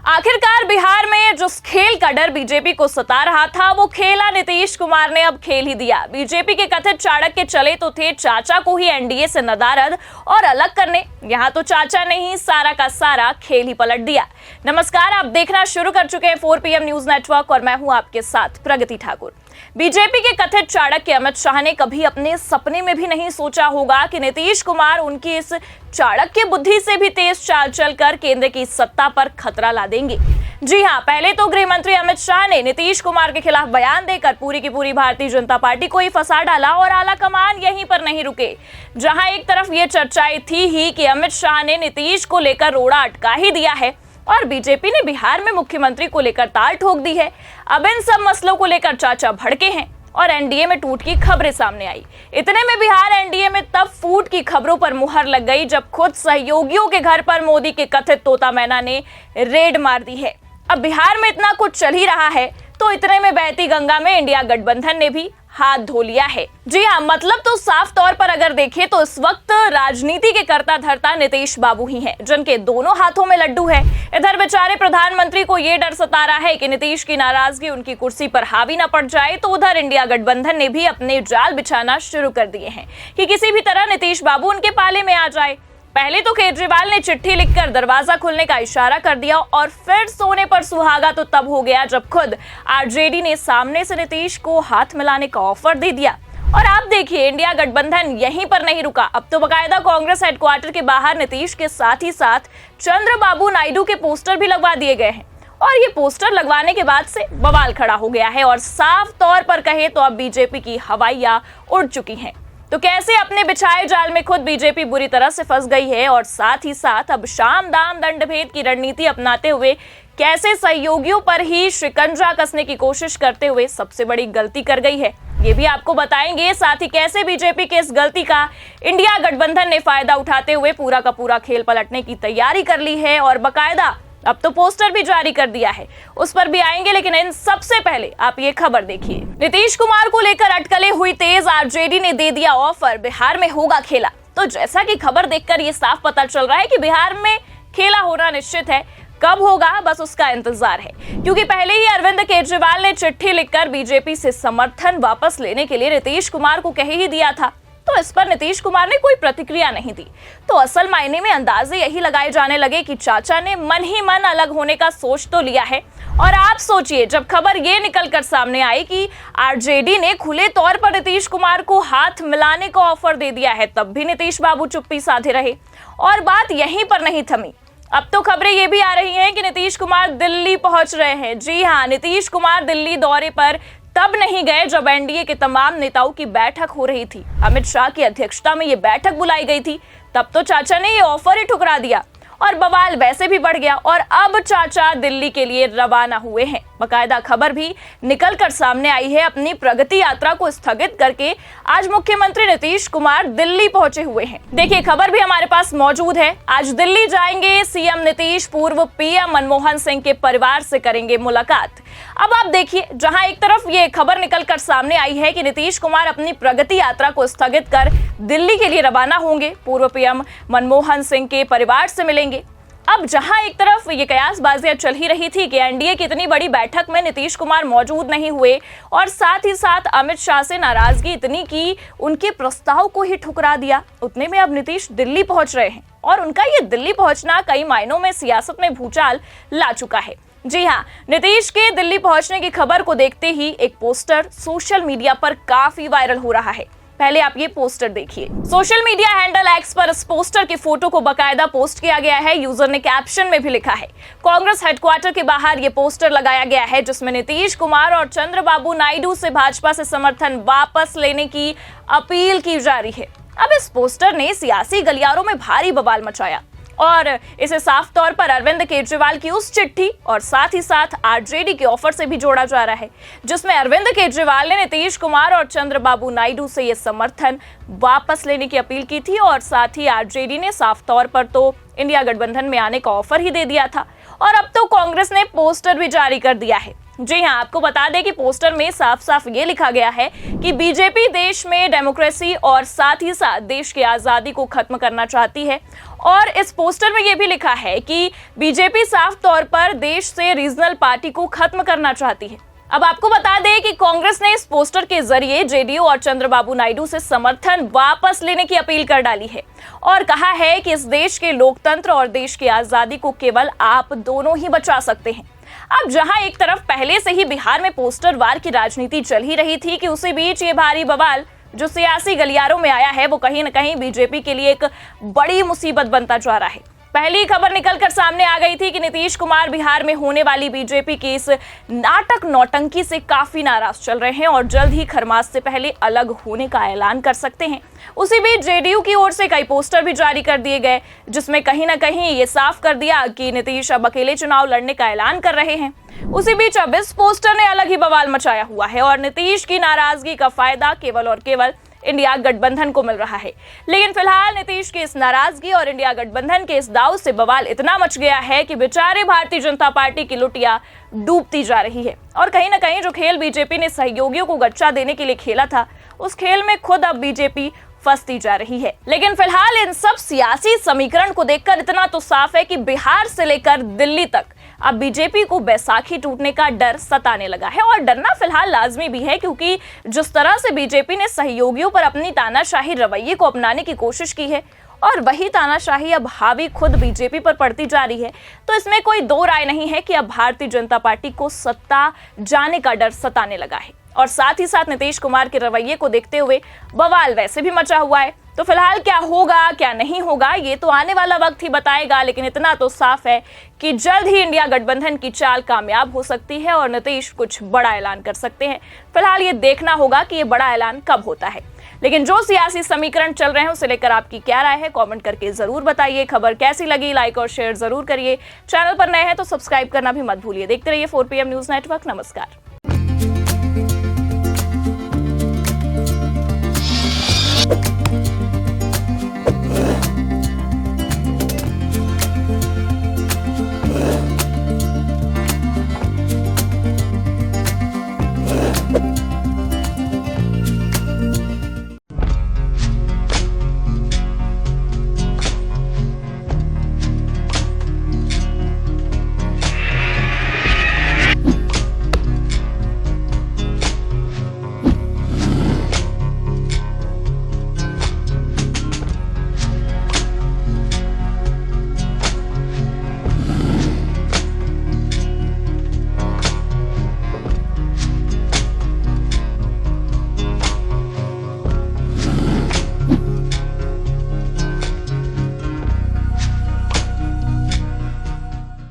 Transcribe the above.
आखिरकार बिहार में जिस खेल का डर बीजेपी को सता रहा था, वो खेला नीतीश कुमार ने अब खेल ही दिया। बीजेपी के कथित चाणक्य चले तो थे चाचा को ही एनडीए से नदारद और अलग करने। यहाँ तो चाचा ने ही सारा का सारा खेल ही पलट दिया। नमस्कार, आप देखना शुरू कर चुके हैं 4 PM न्यूज नेटवर्क और मैं हूँ आपके साथ प्रगति ठाकुर। बीजेपी के कथित चाणक्य अमित शाह ने कभी अपने सपने में भी नहीं सोचा होगा कि नीतीश कुमार उनकी इस चाणक्य बुद्धि से भी तेज चाल चलकर केंद्र की सत्ता पर खतरा ला देंगे। जी हां, पहले तो गृह मंत्री अमित शाह ने नीतीश कुमार के खिलाफ बयान देकर पूरी की पूरी भारतीय जनता पार्टी को ही फंसा डाला और आला कमान यहीं पर नहीं रुके। जहां एक तरफ ये चर्चाएं थी ही कि अमित शाह ने नीतीश को लेकर रोड़ा अटका ही दिया है और बीजेपी ने बिहार में मुख्यमंत्री को लेकर ताल ठोक दी है। अब इन सब मसलों को लेकर चाचा भड़के हैं और एनडीए में टूट की खबरें सामने आई। इतने में बिहार एनडीए में तब फूट की खबरों पर मुहर लग गई जब खुद सहयोगियों के घर पर मोदी के कथित तोता मैना ने रेड मार दी है। अब बिहार में इतना कुछ चल ही रहा है तो इतने में बहती गंगा में इंडिया गठबंधन ने भी हाथ धो लिया है। जी हाँ, मतलब तो साफ तौर पर अगर देखें तो इस वक्त राजनीति के कर्ता धर्ता नीतीश बाबू ही हैं, जिनके दोनों हाथों में लड्डू है। इधर बेचारे प्रधानमंत्री को ये डर सता रहा है कि नीतीश की नाराजगी उनकी कुर्सी पर हावी न पड़ जाए, तो उधर इंडिया गठबंधन ने भी अपने जाल बिछाना शुरू कर दिए हैं कि किसी भी तरह नीतीश बाबू उनके पाले में आ जाए। पहले तो केजरीवाल ने चिट्ठी लिखकर दरवाजा खोलने का इशारा कर दिया और फिर सोने पर सुहागा तो तब हो गया जब खुद आरजेडी ने सामने से नीतीश को हाथ मिलाने का ऑफर दे दिया। और आप देखिए, इंडिया गठबंधन यहीं पर नहीं रुका। अब तो बकायदा कांग्रेस हेडक्वार्टर के बाहर नीतीश के साथ ही साथ चंद्रबाबू नायडू के पोस्टर भी लगवा दिए गए हैं और ये पोस्टर लगवाने के बाद से बवाल खड़ा हो गया है और साफ तौर पर कहे तो अब बीजेपी की हवाइयां उड़ चुकी हैं। तो कैसे अपने बिछाए जाल में खुद बीजेपी बुरी तरह से फंस गई है और साथ ही साथ अब शाम दाम दंड भेद की रणनीति अपनाते हुए कैसे सहयोगियों पर ही शिकंजा कसने की कोशिश करते हुए सबसे बड़ी गलती कर गई है, ये भी आपको बताएंगे। साथ ही कैसे बीजेपी के इस गलती का इंडिया गठबंधन ने फायदा उठाते हुए पूरा का पूरा खेल पलटने की तैयारी कर ली है और बकायदा अब तो पोस्टर भी जारी कर दिया है, उस पर भी आएंगे। लेकिन इन सबसे पहले आप ये खबर देखिए। नीतीश कुमार को लेकर अटकलें हुई तेज, आरजेडी ने दे दिया ऑफर, बिहार में होगा खेला। तो जैसा कि खबर देखकर ये साफ पता चल रहा है कि बिहार में खेला होना निश्चित है। कब होगा बस उसका इंतजार है, क्योंकि पहले ही अरविंद केजरीवाल ने चिट्ठी लिखकर बीजेपी से समर्थन वापस लेने के लिए नीतीश कुमार को कह ही दिया था। तो इस पर नीतीश कुमार ने कोई प्रतिक्रिया नहीं दी। तो असल मायने में अंदाजे यही लगाए जाने लगे कि चाचा ने मन ही मन अलग होने का सोच तो लिया है। और आप सोचिए, जब खबर ये निकल कर सामने आई कि आरजेडी ने खुले तौर पर नीतीश कुमार को हाथ मिलाने का ऑफर दे दिया है, तब भी नीतीश बाबू चुप्पी साधे रहे और बात यहीं पर नहीं थमी। अब तो खबरें ये भी आ रही हैं कि नीतीश कुमार दिल्ली पहुंच रहे हैं। जी हां, नीतीश कुमार दिल्ली दौरे पर तब नहीं गए जब एनडीए के तमाम नेताओं की बैठक हो रही थी। अमित शाह की अध्यक्षता में ये बैठक बुलाई गई थी, तब तो चाचा ने ये ऑफर ही ठुकरा दिया और बवाल वैसे भी बढ़ गया और अब चाचा दिल्ली के लिए रवाना हुए हैं। बकायदा खबर भी निकल कर सामने आई है। अपनी प्रगति यात्रा को स्थगित करके आज मुख्यमंत्री नीतीश कुमार दिल्ली पहुंचे हुए हैं। देखिए, खबर भी हमारे पास मौजूद है। आज दिल्ली जाएंगे सीएम नीतीश, पूर्व पीएम मनमोहन सिंह के परिवार से करेंगे मुलाकात। अब आप देखिए, जहां एक तरफ ये खबर निकल कर सामने आई है कि नीतीश कुमार अपनी प्रगति यात्रा को स्थगित कर दिल्ली के लिए रवाना होंगे, पूर्व पीएम मनमोहन सिंह के परिवार से मिलेंगे। अब जहां एक तरफ ये कयासबाजियां चल ही रही थी कि एनडीए की इतनी बड़ी बैठक में नीतीश कुमार मौजूद नहीं हुए और साथ ही साथ अमित शाह से नाराजगी इतनी की उनके प्रस्ताव को ही ठुकरा दिया, उतने में अब नीतीश दिल्ली पहुंच रहे हैं और उनका ये दिल्ली पहुंचना कई मायनों में सियासत में भूचाल ला चुका है। जी हाँ, नीतीश के दिल्ली पहुंचने की खबर को देखते ही एक पोस्टर सोशल मीडिया पर काफी वायरल हो रहा है। पहले आप ये पोस्टर देखिए। सोशल मीडिया हैंडल एक्स पर इस पोस्टर की फोटो को बकायदा पोस्ट किया गया है। यूजर ने कैप्शन में भी लिखा है, कांग्रेस हेडक्वार्टर के बाहर ये पोस्टर लगाया गया है जिसमें नीतीश कुमार और चंद्रबाबू नायडू से भाजपा से समर्थन वापस लेने की अपील की जा रही है। अब इस पोस्टर ने सियासी गलियारों में भारी बवाल मचाया और इसे साफ तौर पर अरविंद केजरीवाल की उस चिट्ठी और साथ ही साथ आरजेडी के ऑफर से भी जोड़ा जा रहा है, जिसमें अरविंद केजरीवाल ने नीतीश कुमार और चंद्रबाबू नायडू से ये समर्थन वापस लेने की अपील की थी और साथ ही आरजेडी ने साफ तौर पर तो इंडिया गठबंधन में आने का ऑफर ही दे दिया था और अब तो कांग्रेस ने पोस्टर भी जारी कर दिया है। जी हां, आपको बता दें कि पोस्टर में साफ साफ ये लिखा गया है कि बीजेपी देश में डेमोक्रेसी और साथ ही साथ देश की आजादी को खत्म करना चाहती है। और इस पोस्टर में ये भी लिखा है कि बीजेपी साफ तौर पर देश से रीजनल पार्टी को खत्म करना चाहती है। अब आपको बता दें कि कांग्रेस ने इस पोस्टर के जरिए जेडीयू और चंद्रबाबू नायडू से समर्थन वापस लेने की अपील कर डाली है और कहा है कि इस देश के लोकतंत्र और देश की आजादी को केवल आप दोनों ही बचा सकते हैं। अब जहां एक तरफ पहले से ही बिहार में पोस्टर वार की राजनीति चल ही रही थी कि उसी बीच ये भारी बवाल जो सियासी गलियारों में आया है वो कहीं न कहीं बीजेपी के लिए एक बड़ी मुसीबत बनता जा रहा है। पहली खबर निकलकर सामने आ गई थी कि नीतीश कुमार बिहार में होने वाली बीजेपी की इस नाटक नौटंकी से काफी नाराज चल रहे हैं और जल्द ही खरमास से पहले अलग होने का ऐलान कर सकते हैं। उसी बीच जेडीयू की ओर से कई पोस्टर भी जारी कर दिए गए जिसमें कहीं ना कहीं ये साफ कर दिया कि नीतीश अब अकेले चुनाव लड़ने का ऐलान कर रहे हैं। उसी बीच अब इस पोस्टर ने अलग ही बवाल मचाया हुआ है और नीतीश की नाराजगी का फायदा केवल और केवल इंडिया गठबंधन को मिल रहा है। लेकिन फिलहाल नीतीश की इस नाराजगी और इंडिया गठबंधन के इस दाव से बवाल इतना मच गया है कि बेचारे भारतीय जनता पार्टी की लुटिया डूबती जा रही है और कहीं ना कहीं जो खेल बीजेपी ने सहयोगियों को गच्चा देने के लिए खेला था उस खेल में खुद अब बीजेपी फंसती जा रही है। लेकिन फिलहाल इन सब सियासी समीकरण को देखकर इतना तो साफ है कि बिहार से लेकर दिल्ली तक अब बीजेपी को बैसाखी टूटने का डर सताने लगा है और डरना फिलहाल लाजमी भी है क्योंकि जिस तरह से बीजेपी ने सहयोगियों पर अपनी तानाशाही रवैये को अपनाने की कोशिश की है और वही तानाशाही अब हावी खुद बीजेपी पर पड़ती जा रही है, तो इसमें कोई दो राय नहीं है कि अब भारतीय जनता पार्टी को सत्ता जाने का डर सताने लगा है। और साथ ही साथ नीतीश कुमार के रवैये को देखते हुए बवाल वैसे भी मचा हुआ है। तो फिलहाल क्या होगा क्या नहीं होगा ये तो आने वाला वक्त ही बताएगा, लेकिन इतना तो साफ है कि जल्द ही इंडिया गठबंधन की चाल कामयाब हो सकती है और नीतीश कुछ बड़ा ऐलान कर सकते हैं। फिलहाल ये देखना होगा कि ये बड़ा ऐलान कब होता है। लेकिन जो सियासी समीकरण चल रहे हैं उसे लेकर आपकी क्या राय है कमेंट करके जरूर बताइए। खबर कैसी लगी लाइक और शेयर जरूर करिए। चैनल पर नए हैं तो सब्सक्राइब करना भी मत भूलिए। देखते रहिए 4PM न्यूज नेटवर्क। नमस्कार।